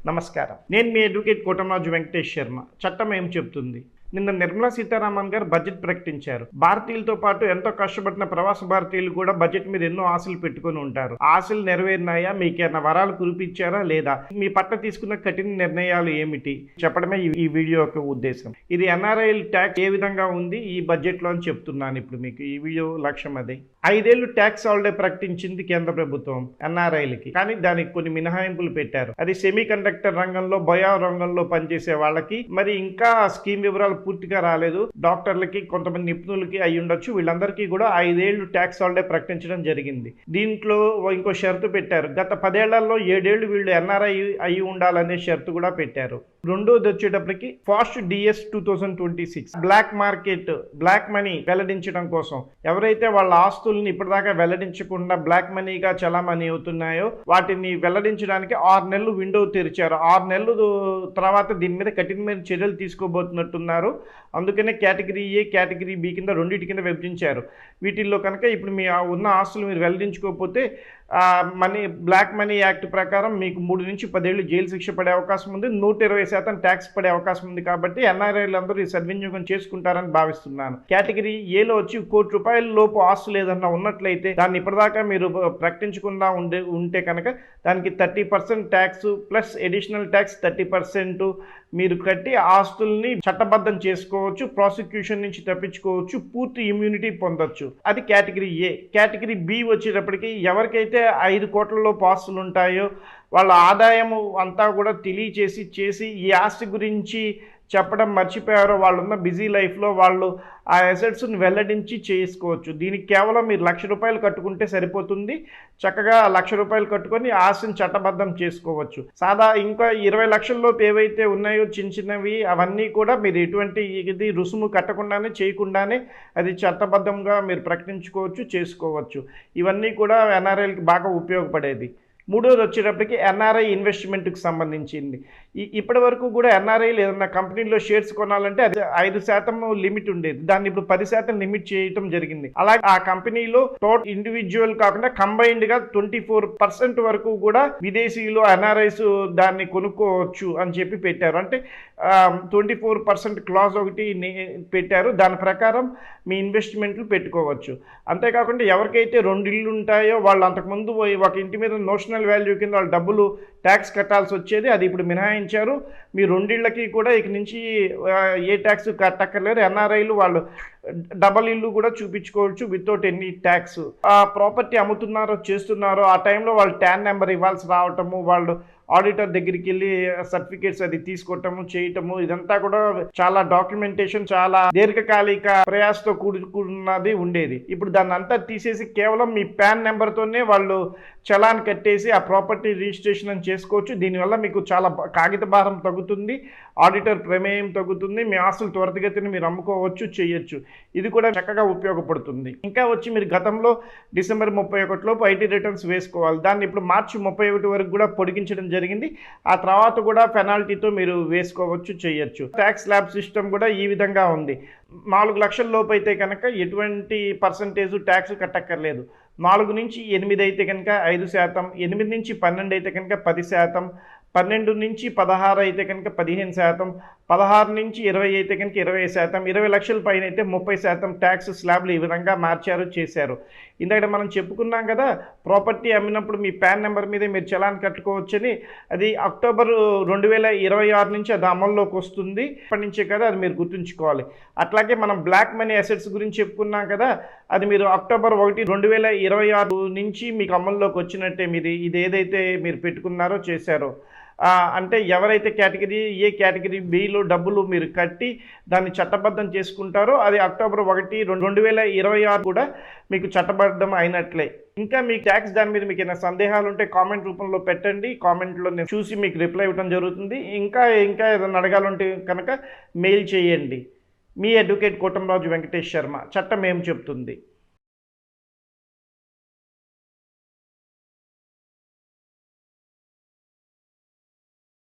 నమస్కారం. నేను మీ అడ్వకేట్ కోటంరాజు వెంకటేష్ శర్మ. చట్టం ఏం చెప్తుంది? నిన్న నిర్మలా సీతారామన్ గారు బడ్జెట్ ప్రకటించారు. భారతీయులతో పాటు ఎంతో కష్టపడిన ప్రవాస భారతీయులు కూడా బడ్జెట్ మీద ఎన్నో ఆశలు పెట్టుకొని ఉంటారు. ఆశలు నెరవేరినాయా? మీకేమైనా వరాలు కురిపించారా లేదా? మీ పట్ల తీసుకున్న కఠిన నిర్ణయాలు ఏమిటి చెప్పడమే ఈ వీడియో యొక్క ఉద్దేశం. ఇది ఎన్ఆర్ఐ ట్యాక్స్ ఏ విధంగా ఉంది ఈ బడ్జెట్ లో అని చెప్తున్నాను. ఇప్పుడు మీకు ఈ వీడియో లక్ష్యం అదే. 5 ఏళ్లు ట్యాక్స్ హాలిడే ప్రకటించింది కేంద్ర ప్రభుత్వం ఎన్ఆర్ఐలకి. కానీ దానికి కొన్ని మినహాయింపులు పెట్టారు. అది సెమీ కండక్టర్ రంగంలో, బయో రంగంలో పనిచేసే వాళ్ళకి, మరి ఇంకా స్కీమ్ వివరాలు పూర్తిగా రాలేదు. డాక్టర్లకి, కొంతమంది నిపుణులకి అయి ఉండొచ్చు. వీళ్ళందరికీ కూడా 5 ఏళ్లు ట్యాక్స్ హాలిడే ప్రకటించడం జరిగింది. దీంట్లో ఇంకో షరతు పెట్టారు. గత 10 ఏళ్లలో 7 ఏళ్లు వీళ్ళు ఎన్ఆర్ఐ అయి ఉండాలనే షరతు కూడా పెట్టారు. రెండోది వచ్చేటప్పటికి ఫాస్ట్ డిఎస్ 2026 బ్లాక్ మార్కెట్, బ్లాక్ మనీ వెల్లడించడం కోసం ఎవరైతే వాళ్ళ ఆస్తుల్ని ఇప్పటిదాకా వెల్లడించకుండా బ్లాక్ మనీగా చలామణి అవుతున్నాయో వాటిని వెల్లడించడానికి 6 నెలలు విండో తెరిచారు. 6 నెలలు తర్వాత దీని మీద కఠినమైన చర్యలు తీసుకోబోతున్నట్టున్నారు. అందుకనే కేటగిరీ ఏ, కేటగిరీ బి కింద రెండింటి కింద విభజించారు. వీటిల్లో కనుక ఇప్పుడు మీ ఉన్న ఆస్తులు మీరు వెల్లడించుకోకపోతే బ్లాక్ మనీ యాక్ట్ ప్రకారం మీకు 3 నుంచి 10 ఏళ్ళు జైలు శిక్ష పడే అవకాశం ఉంది. 120% ట్యాక్స్ పడే అవకాశం ఉంది. కాబట్టి ఎన్ఆర్ఐలు అందరూ ఈ సద్వినియోగం చేసుకుంటారని భావిస్తున్నాను. కేటగిరీ ఏలో వచ్చి ₹1,00,00,000 లోపు ఆస్తులు ఏదన్నా ఉన్నట్లయితే దాన్ని ఇప్పటిదాకా మీరు ప్రకటించకుండా ఉంటే కనుక దానికి 30% ట్యాక్స్ ప్లస్ ఎడిషనల్ ట్యాక్స్ 30% మీరు కట్టి ఆస్తుల్ని చట్టబద్ధం చేసుకోవచ్చు, ప్రాసిక్యూషన్ నుంచి తప్పించుకోవచ్చు, పూర్తి ఇమ్యూనిటీ పొందొచ్చు. అది కేటగిరీ ఏ. కేటగిరీ బి వచ్చేటప్పటికి ఎవరికైతే 5 కోట్లలో ఆస్తులు ఉంటాయో వాళ్ళ ఆదాయము అంతా కూడా తెలియచేసి ఈ ఆస్తి గురించి చెప్పడం మర్చిపోయారో, వాళ్ళున్న బిజీ లైఫ్లో వాళ్ళు ఆ అసెట్స్ని వెల్లడించి చేసుకోవచ్చు. దీనికి కేవలం మీరు ₹1,00,000 కట్టుకుంటే సరిపోతుంది. చక్కగా ₹1,00,000 కట్టుకొని ఆస్తిని చట్టబద్ధం చేసుకోవచ్చు. ఇంకా 20 లక్షల లోపు ఏవైతే ఉన్నాయో చిన్నవి అవన్నీ కూడా మీరు ఎటువంటి ఇది రుసుము కట్టకుండానే చేయకుండానే అది చట్టబద్ధంగా మీరు ప్రకటించుకోవచ్చు, చేసుకోవచ్చు. ఇవన్నీ కూడా ఎన్ఆర్ఐలకి బాగా ఉపయోగపడేది. మూడోది వచ్చేటప్పటికి ఎన్ఆర్ఐ ఇన్వెస్ట్మెంట్కి సంబంధించింది. ఇప్పటి వరకు కూడా ఎన్ఆర్ఐలు ఏదన్నా కంపెనీలో షేర్స్ కొనాలంటే అది 5% లిమిట్ ఉండేది. దాన్ని ఇప్పుడు 10% లిమిట్ చేయటం జరిగింది. అలాగే ఆ కంపెనీలో టోటల్ ఇండివిజువల్ కాకుండా కంబైన్డ్గా 24% వరకు కూడా విదేశీయులు ఎన్ఆర్ఐస్ దాన్ని కొనుక్కోవచ్చు అని చెప్పి పెట్టారు. అంటే 24% క్లాజ్ ఒకటి పెట్టారు. దాని ప్రకారం మీ ఇన్వెస్ట్మెంట్లు పెట్టుకోవచ్చు. అంతేకాకుండా ఎవరికైతే 2 ఇళ్ళు ఉంటాయో వాళ్ళు అంతకుముందు ఒక ఇంటి మీద నోషనల్ వాల్యూ కింద వాళ్ళు డబ్బులు ట్యాక్స్ కట్టాల్సి వచ్చేది. అది ఇప్పుడు మినహాయించారు. మీ 2 ఇళ్ళకి కూడా ఇక నుంచి ఏ ట్యాక్స్ కట్టక్కర్లేరు. ఎన్ఆర్ఐలు వాళ్ళు డబల్ ఇల్లు కూడా చూపించుకోవచ్చు వితౌట్ ఎనీ ట్యాక్స్. ఆ ప్రాపర్టీ అమ్ముతున్నారో చేస్తున్నారో ఆ టైంలో వాళ్ళు ట్యాన్ నెంబర్ ఇవ్వాల్సి రావటము, వాళ్ళు ఆడిటర్ దగ్గరికి వెళ్ళి సర్టిఫికేట్స్ అది తీసుకోవటము, చేయటము, ఇదంతా కూడా చాలా డాక్యుమెంటేషన్, చాలా దీర్ఘకాలిక ప్రయాసతో కూడుకున్నది ఉండేది. ఇప్పుడు దాన్ని అంతా తీసేసి కేవలం మీ పాన్ నెంబర్తోనే వాళ్ళు చలాన్ కట్టేసి ఆ ప్రాపర్టీ రిజిస్ట్రేషన్ అని చేసుకోవచ్చు. దీనివల్ల మీకు చాలా కాగిత భారం తగ్గుతుంది, ఆడిటర్ ప్రమేయం తగ్గుతుంది, మీ ఆస్తులు త్వరితగతిని మీరు అమ్ముకోవచ్చు, చేయొచ్చు. ఇది కూడా చక్కగా ఉపయోగపడుతుంది. ఇంకా వచ్చి మీరు గతంలో డిసెంబర్ 31 లోపు ఐటీ రిటర్న్స్ వేసుకోవాలి. దాన్ని ఇప్పుడు మార్చి 31 వరకు కూడా పొడిగించడం జరిగింది. ఆ తర్వాత కూడా పెనాల్టీతో మీరు వేసుకోవచ్చు, చేయొచ్చు. ట్యాక్స్ స్లాబ్ సిస్టమ్ కూడా ఈ విధంగా ఉంది. 4 లక్షల లోపు అయితే కనుక ఎటువంటి పర్సంటేజ్ ట్యాక్స్ కట్టక్కర్లేదు. 4 నుంచి 8 అయితే కనుక 5%, 8 నుంచి 12 అయితే కనుక 10%, 12 నుంచి 16 అయితే కనుక 15%, 16 నుంచి 20 అయితే కనుక 20%, 20 లక్షల పైన అయితే 30% ట్యాక్స్ స్లాబ్లు ఈ విధంగా చేశారు. ఇందాక మనం చెప్పుకున్నాం కదా, ప్రాపర్టీ అమ్మినప్పుడు మీ పాన్ నెంబర్ మీదే మీరు చలాన్ కట్టుకోవచ్చని. అది అక్టోబర్ 2026 నుంచి అది అమల్లోకి వస్తుంది. ఇప్పటి నుంచే కదా, అది మీరు గుర్తుంచుకోవాలి. అట్లాగే మనం బ్లాక్ మనీ అసెట్స్ గురించి చెప్పుకున్నాం కదా, అది మీరు అక్టోబర్ 1, 2026 నుంచి మీకు అమల్లోకి వచ్చినట్టే. మీరు ఇది ఏదైతే మీరు పెట్టుకున్నారో చేశారో, అంటే ఎవరైతే కేటగిరీ ఏ, కేటగిరీ బిలో డబ్బులు మీరు కట్టి దాన్ని చట్టబద్ధం చేసుకుంటారో అది అక్టోబర్ 1, 2026 కూడా మీకు చట్టబద్ధం అయినట్లే. ఇంకా మీకు ట్యాక్స్ దాని మీద మీకు ఏమైనా సందేహాలు ఉంటే కామెంట్ రూపంలో పెట్టండి. కామెంట్లో నేను చూసి మీకు రిప్లై ఇవ్వడం జరుగుతుంది. ఇంకా ఏదైనా అడగాలంటే కనుక మెయిల్ చేయండి. మీ అడ్వకేట్ కోటంరాజు వెంకటేష్ శర్మ. చట్టం ఏం చెప్తుంది?